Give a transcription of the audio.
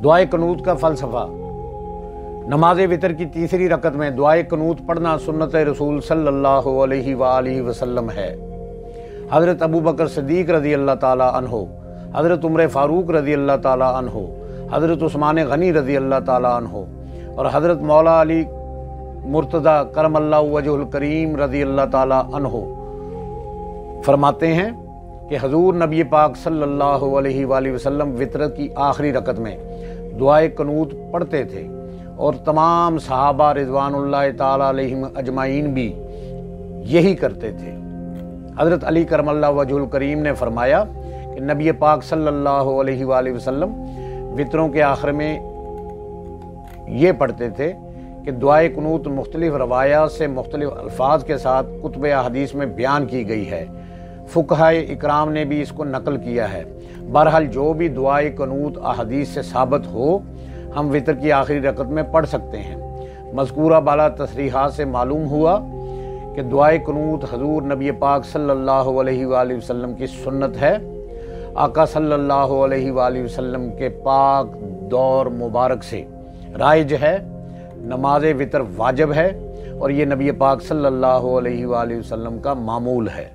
दुआए कनूत का फ़लसफ़ा। नमाज वितर की तीसरी रकत में दुआए कनूत पढ़ना सुन्नत रसूल सल्लल्लाहु अलैहि वसल्लम है। हज़रत अबू बकर सिद्दीक़ रज़ी अल्लाह ताला अन्हो, हज़रत उमर फ़ारूक रज़ी अल्लाह ताला अन्हो, हज़रत उस्मान गनी रज़ी अल्लाह ताला अन्हो और हज़रत मौला अली मुर्तज़ा करमल्लाहु वजहुल करीम रज़ी अल्लाह ताला अन्हो फरमाते हैं कि हजूर नबी पाक सल्लल्लाहु अलैहि वसल्लम वितर की आखिरी रकत में दुआए कनूत पढ़ते थे और तमाम सहाबा रिज़वानुल्लाह ताला अलैहिम अजमाइन भी यही करते थे। हज़रत अली करमल्लाहु वजहुल करीम ने फरमाया कि नबी पाक सल्लल्लाहु अलैहि वसल्लम वितरों के आखिर में ये पढ़ते थे कि दुआए कनूत मुख्तलिफ रवायात से मुख्तलिफ अल्फाज के साथ कुतुब हदीस में बयान की गई है। फुक़हाए इकराम ने भी इसको नकल किया है। बहरहाल जो भी दुआए कनूत अहदीस से साबित हो हम वितर की आखिरी रकत में पढ़ सकते हैं। मज़कूरा बाला तसरीहात से मालूम हुआ कि दुआए कनूत हजूर नबी पाक सल्लल्लाहु अलैहि वसल्लम की सुन्नत है। आका सल्लल्लाहु अलैहि वसल्लम के पाक दौर मुबारक से राइज है। नमाज वितर वाजिब है और ये नबी पाक सल्लल्लाहु अलैहि वसल्लम का मामूल है।